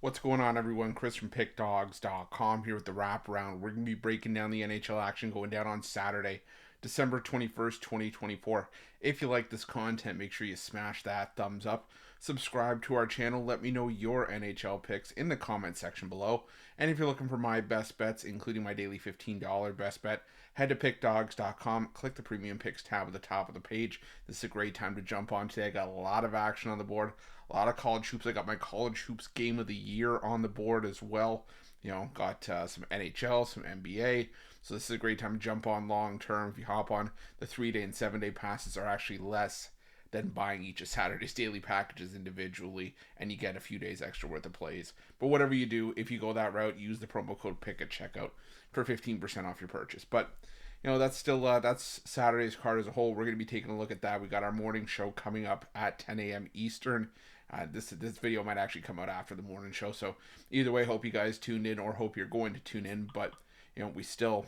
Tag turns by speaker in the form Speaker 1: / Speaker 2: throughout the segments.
Speaker 1: What's going on, everyone? Chris from Pickdawgz.com here with the Wraparound. We're going to be breaking down the NHL action going down on Saturday, December 21st, 2024. If you like this content, make sure you smash that thumbs up. Subscribe to our channel. Let me know your NHL picks in the comment section below. And if you're looking for my best bets, including my daily $15 best bet, head to Pickdawgz.com. Click the Premium Picks tab at the top of the page. This is a great time to jump on today. I got a lot of action on the board. A lot of college hoops. I got my college hoops game of the year on the board as well. Got some NHL, some NBA. So this is a great time to jump on long term. If you hop on, the 3-day and 7-day passes are actually less than buying each of Saturday's daily packages individually, and you get a few days extra worth of plays. But whatever you do, if you go that route, use the promo code PICK at checkout for 15% off your purchase. But that's still that's Saturday's card as a whole. We're going to be taking a look at that. We got our morning show coming up at 10 a.m. Eastern. This video might actually come out after the morning show. So either way, hope you guys tuned in, or hope you're going to tune in. But we still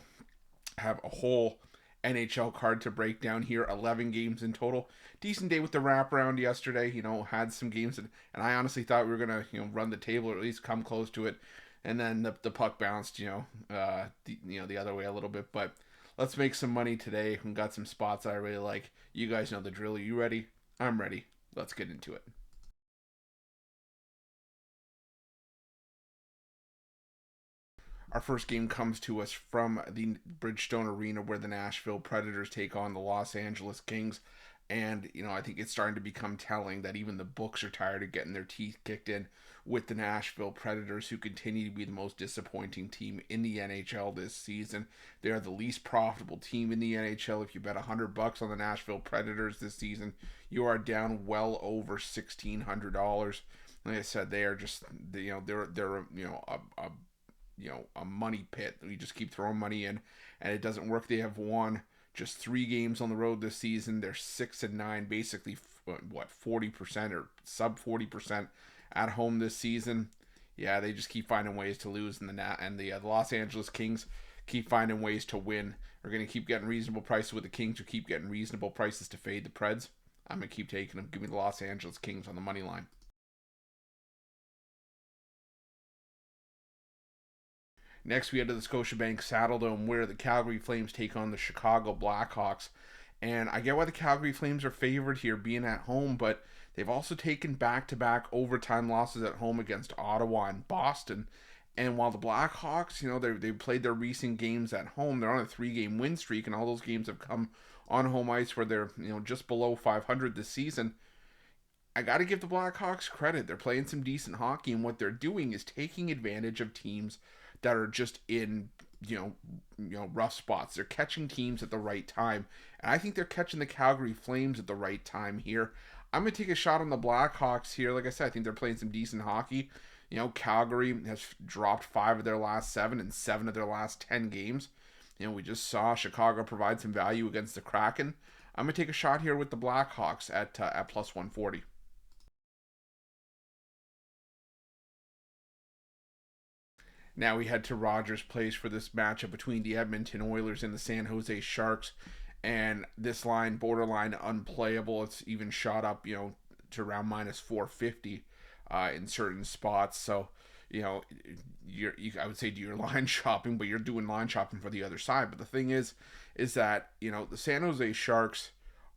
Speaker 1: have a whole NHL card to break down here. 11 games in total. Decent day with the wraparound yesterday. Had some games, and I honestly thought we were gonna run the table, or at least come close to it. And then the puck bounced the other way a little bit. But let's make some money today. We got some spots that I really like. You guys know the drill. Are you ready? I'm ready. Let's get into it. Our first game comes to us from the Bridgestone Arena, where the Nashville Predators take on the Los Angeles Kings. And, I think it's starting to become telling that even the books are tired of getting their teeth kicked in with the Nashville Predators, who continue to be the most disappointing team in the NHL this season. They are the least profitable team in the NHL. If you bet $100 on the Nashville Predators this season, you are down well over $1,600. Like I said, they are just, they're a money pit. We just keep throwing money in, and it doesn't work. They have won just 3 games on the road this season. They're 6-9, basically 40% or sub 40% at home this season. Yeah, they just keep finding ways to lose, and the Los Angeles Kings keep finding ways to win. We're gonna keep getting reasonable prices with the Kings, who keep getting reasonable prices to fade the Preds. I'm gonna keep taking them. Give me the Los Angeles Kings on the money line. Next, we head to the Scotiabank Saddledome, where the Calgary Flames take on the Chicago Blackhawks. And I get why the Calgary Flames are favored here, being at home, but they've also taken back-to-back overtime losses at home against Ottawa and Boston. And while the Blackhawks, they've played their recent games at home, they're on a 3-game win streak, and all those games have come on home ice where they're just below 500 this season. I got to give the Blackhawks credit. They're playing some decent hockey, and what they're doing is taking advantage of teams that are just in rough spots. They're catching teams at the right time, and I think they're catching the Calgary Flames at the right time here. I'm gonna take a shot on the Blackhawks here. Like I said, I think they're playing some decent hockey. Calgary has dropped 5 of their last 7 and 7 of their last 10 games. We just saw Chicago provide some value against the Kraken. I'm gonna take a shot here with the Blackhawks at plus 140. Now we head to Rogers Place for this matchup between the Edmonton Oilers and the San Jose Sharks. And this line, borderline unplayable. It's even shot up, to around minus 450 in certain spots. So, I would say do your line shopping, but you're doing line shopping for the other side. But the thing is that, the San Jose Sharks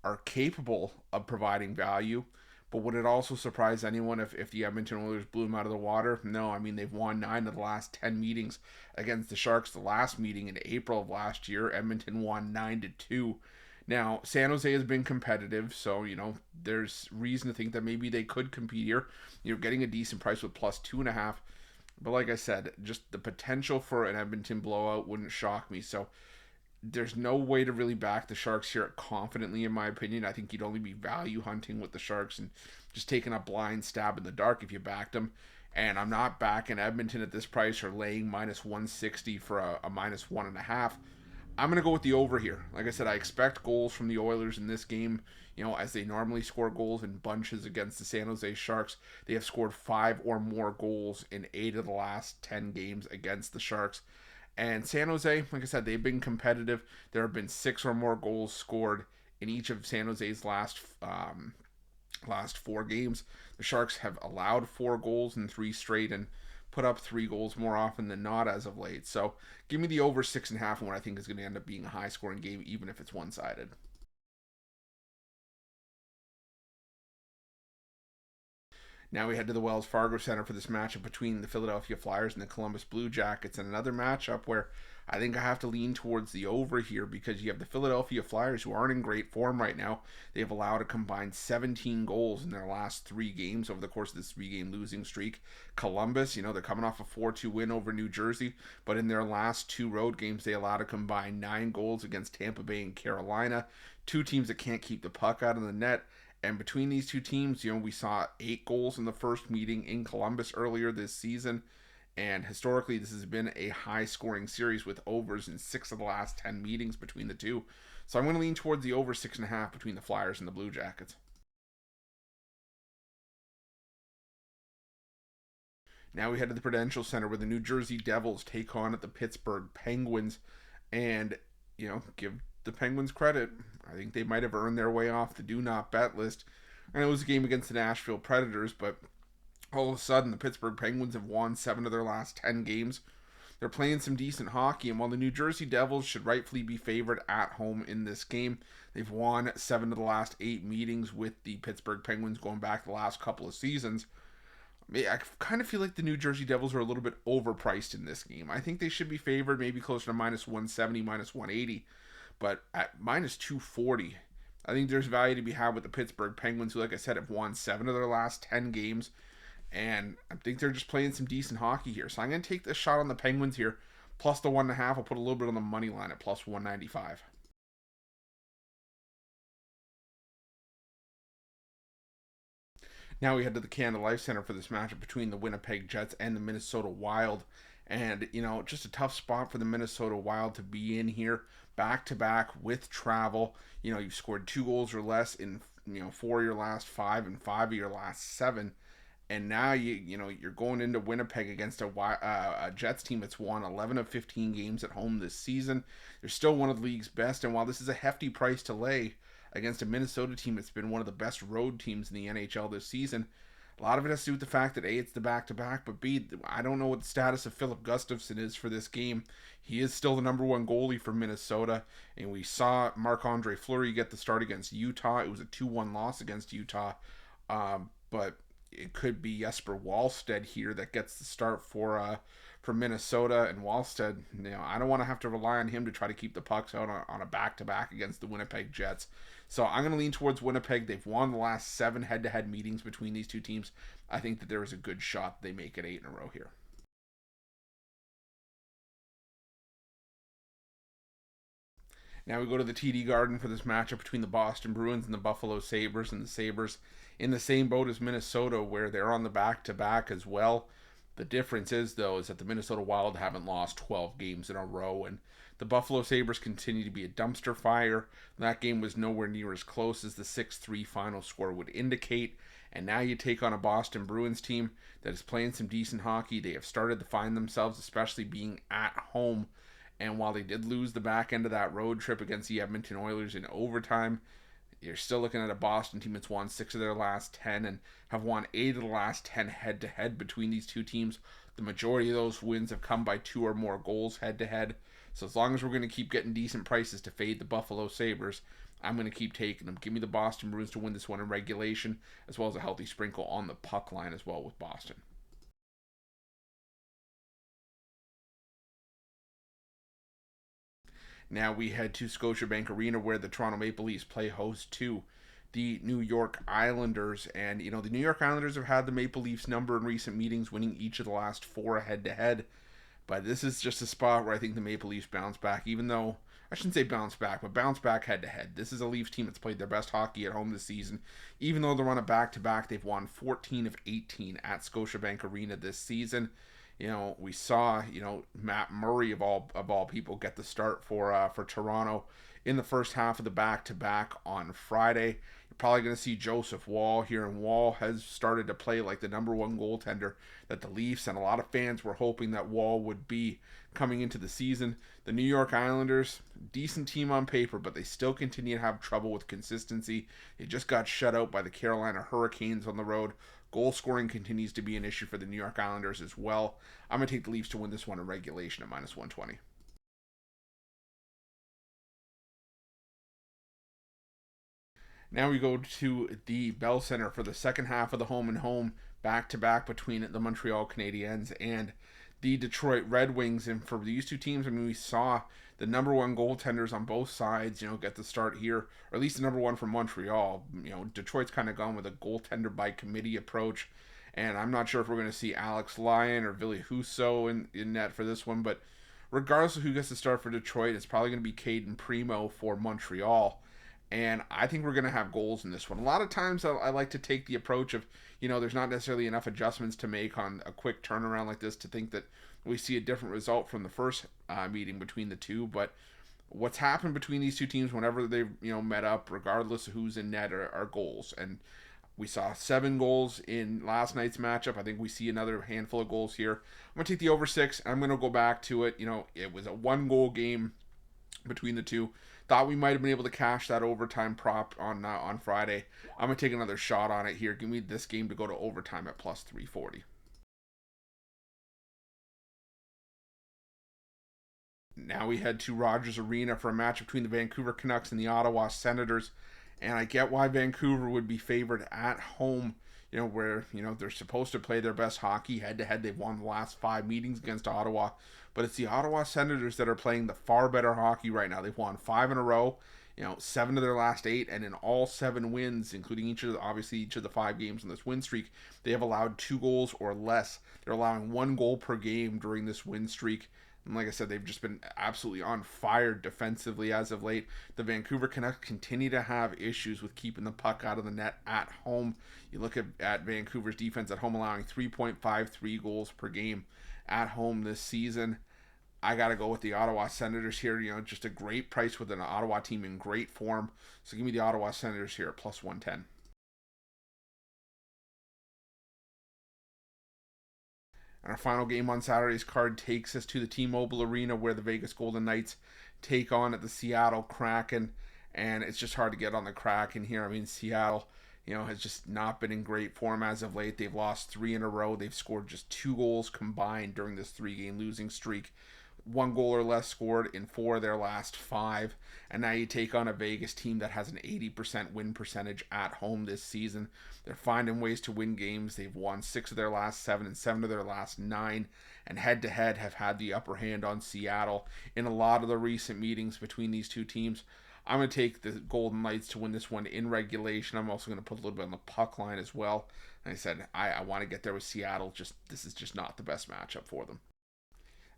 Speaker 1: are capable of providing value. But would it also surprise anyone if the Edmonton Oilers blew them out of the water? No, I mean, they've won 9 of the last 10 meetings against the Sharks. The last meeting in April of last year, Edmonton won 9-2. Now, San Jose has been competitive, so, there's reason to think that maybe they could compete here. You're getting a decent price with plus 2.5. But like I said, just the potential for an Edmonton blowout wouldn't shock me. So there's no way to really back the Sharks here confidently, in my opinion. I think you'd only be value hunting with the Sharks and just taking a blind stab in the dark if you backed them. And I'm not backing Edmonton at this price or laying minus 160 for a minus 1.5. I'm going to go with the over here. Like I said, I expect goals from the Oilers in this game, as they normally score goals in bunches against the San Jose Sharks. They have scored 5 or more goals in 8 of the last 10 games against the Sharks. And San Jose, like I said, they've been competitive. There have been 6 or more goals scored in each of San Jose's last 4 games. The Sharks have allowed 4 goals in 3 straight and put up 3 goals more often than not as of late. So give me the over 6.5 in what I think is going to end up being a high scoring game, even if it's one-sided. Now we head to the Wells Fargo Center for this matchup between the Philadelphia Flyers and the Columbus Blue Jackets, and another matchup where I think I have to lean towards the over here because you have the Philadelphia Flyers who aren't in great form right now. They've allowed a combined 17 goals in their last 3 games over the course of this 3-game losing streak. Columbus, they're coming off a 4-2 win over New Jersey, but in their last 2 road games, they allowed a combined 9 goals against Tampa Bay and Carolina, 2 teams that can't keep the puck out of the net. And between these 2 teams, we saw 8 goals in the first meeting in Columbus earlier this season. And historically, this has been a high-scoring series with overs in 6 of the last 10 meetings between the 2. So I'm going to lean towards the over 6.5 between the Flyers and the Blue Jackets. Now we head to the Prudential Center where the New Jersey Devils take on the Pittsburgh Penguins. And, give the Penguins credit. I think they might have earned their way off the do not bet list. And it was a game against the Nashville Predators, but all of a sudden the Pittsburgh Penguins have won 7 of their last 10 games. They're playing some decent hockey, and while the New Jersey Devils should rightfully be favored at home in this game, they've won 7 of the last 8 meetings with the Pittsburgh Penguins going back the last couple of seasons. I kind of feel like the New Jersey Devils are a little bit overpriced in this game. I think they should be favored maybe closer to minus 170, minus 180. But at minus 240, I think there's value to be had with the Pittsburgh Penguins, who, like I said, have won 7 of their last 10 games. And I think they're just playing some decent hockey here. So I'm going to take this shot on the Penguins here. Plus the 1.5. I'll put a little bit on the money line at plus 195. Now we head to the Canada Life Center for this matchup between the Winnipeg Jets and the Minnesota Wild. And, just a tough spot for the Minnesota Wild to be in here, back-to-back with travel. You've scored 2 goals or less in, 4 of your last 5 and 5 of your last 7. And now you're going into Winnipeg against a Jets team that's won 11 of 15 games at home this season. They're still one of the league's best, and while this is a hefty price to lay against a Minnesota team that's been one of the best road teams in the NHL this season, a lot of it has to do with the fact that A, it's the back-to-back, but B, I don't know what the status of Philip Gustafsson is for this game. He is still the number 1 goalie for Minnesota, and we saw Marc-Andre Fleury get the start against Utah. It was a 2-1 loss against Utah, but it could be Jesper Wallstedt here that gets the start for Minnesota. And Wallstedt, I don't want to have to rely on him to try to keep the pucks out on a back-to-back against the Winnipeg Jets. So I'm going to lean towards Winnipeg. They've won the last 7 head-to-head meetings between these 2 teams. I think that there is a good shot they make it 8 in a row here. Now we go to the TD Garden for this matchup between the Boston Bruins and the Buffalo Sabres, and the Sabres in the same boat as Minnesota, where they're on the back-to-back as well. The difference is that the Minnesota Wild haven't lost 12 games in a row, and the Buffalo Sabres continue to be a dumpster fire. That game was nowhere near as close as the 6-3 final score would indicate. And now you take on a Boston Bruins team that is playing some decent hockey. They have started to find themselves, especially being at home. And while they did lose the back end of that road trip against the Edmonton Oilers in overtime, you're still looking at a Boston team that's won 6 of their last 10 and have won 8 of the last 10 head-to-head between these 2 teams. The majority of those wins have come by 2 or more goals head-to-head. So as long as we're going to keep getting decent prices to fade the Buffalo Sabres, I'm going to keep taking them. Give me the Boston Bruins to win this one in regulation, as well as a healthy sprinkle on the puck line as well with Boston. Now we head to Scotiabank Arena, where the Toronto Maple Leafs play host to the New York Islanders. And, the New York Islanders have had the Maple Leafs number in recent meetings, winning each of the last 4 head-to-head. But this is just a spot where I think the Maple Leafs bounce back, even though, I shouldn't say bounce back, but bounce back head-to-head. This is a Leafs team that's played their best hockey at home this season. Even though they're on a back-to-back, they've won 14 of 18 at Scotiabank Arena this season. We saw, Matt Murray of all people get the start for Toronto in the first half of the back-to-back on Friday. You're probably going to see Joseph Woll here, and Woll has started to play like the number one goaltender that the Leafs and a lot of fans were hoping that Woll would be coming into the season. The New York Islanders, decent team on paper, but they still continue to have trouble with consistency. They just got shut out by the Carolina Hurricanes on the road. Goal scoring continues to be an issue for the New York Islanders as well. I'm going to take the Leafs to win this one in regulation at minus 120. Now we go to the Bell Center for the second half of the home and home back-to-back between the Montreal Canadiens and the Detroit Red Wings. And for these two teams, I mean, we saw the number one goaltenders on both sides, get the start here, or at least the number one from Montreal. Detroit's kind of gone with a goaltender by committee approach, and I'm not sure if we're going to see Alex Lyon or Ville Husso in net for this one, but regardless of who gets the start for Detroit, it's probably going to be Caden Primo for Montreal. And I think we're going to have goals in this one. A lot of times I like to take the approach of, there's not necessarily enough adjustments to make on a quick turnaround like this to think that we see a different result from the first meeting between the two. But what's happened between these two teams whenever they've, met up, regardless of who's in net, are goals. And we saw 7 goals in last night's matchup. I think we see another handful of goals here. I'm going to take the over 6. I'm going to go back to it. It was a 1-goal game between the two. Thought we might have been able to cash that overtime prop on Friday. I'm going to take another shot on it here. Give me this game to go to overtime at plus 340. Now we head to Rogers Arena for a match between the Vancouver Canucks and the Ottawa Senators. And I get why Vancouver would be favored at home, where, they're supposed to play their best hockey. Head-to-head, they've won the last 5 meetings against Ottawa. But it's the Ottawa Senators that are playing the far better hockey right now. They've won 5 in a row, 7 of their last 8, and in all 7 wins, including each of the 5 games in this win streak, they have allowed 2 goals or less. They're allowing 1 goal per game during this win streak. And like I said, they've just been absolutely on fire defensively as of late. The Vancouver Canucks continue to have issues with keeping the puck out of the net at home. You look at Vancouver's defense at home, allowing 3.53 goals per game at home this season. I got to go with the Ottawa Senators here. Just a great price with an Ottawa team in great form. So give me the Ottawa Senators here at plus 110. And our final game on Saturday's card takes us to the T-Mobile Arena where the Vegas Golden Knights take on at the Seattle Kraken. And it's just hard to get on the Kraken here. I mean, Seattle, has just not been in great form as of late. They've lost 3 in a row. They've scored just 2 goals combined during this 3-game losing streak. 1 goal or less scored in 4 of their last 5. And now you take on a Vegas team that has an 80% win percentage at home this season. They're finding ways to win games. They've won 6 of their last 7 and 7 of their last 9. And head-to-head have had the upper hand on Seattle in a lot of the recent meetings between these two teams. I'm going to take the Golden Knights to win this one in regulation. I'm also going to put a little bit on the puck line as well. And I said, I want to get there with Seattle. This is just not the best matchup for them.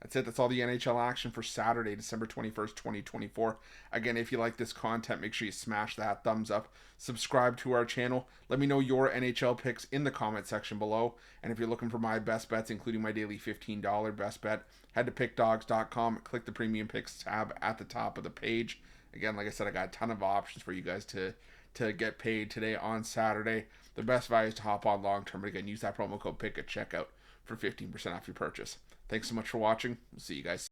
Speaker 1: That's it. That's all the NHL action for Saturday, December 21st, 2024. Again, if you like this content, make sure you smash that thumbs up. Subscribe to our channel. Let me know your NHL picks in the comment section below. And if you're looking for my best bets, including my daily $15 best bet, head to pickdawgz.com. Click the Premium Picks tab at the top of the page. Again, like I said, I got a ton of options for you guys to get paid today on Saturday. The best value is to hop on long term. But again, use that promo code PICK at checkout for 15% off your purchase. Thanks so much for watching. We'll see you guys.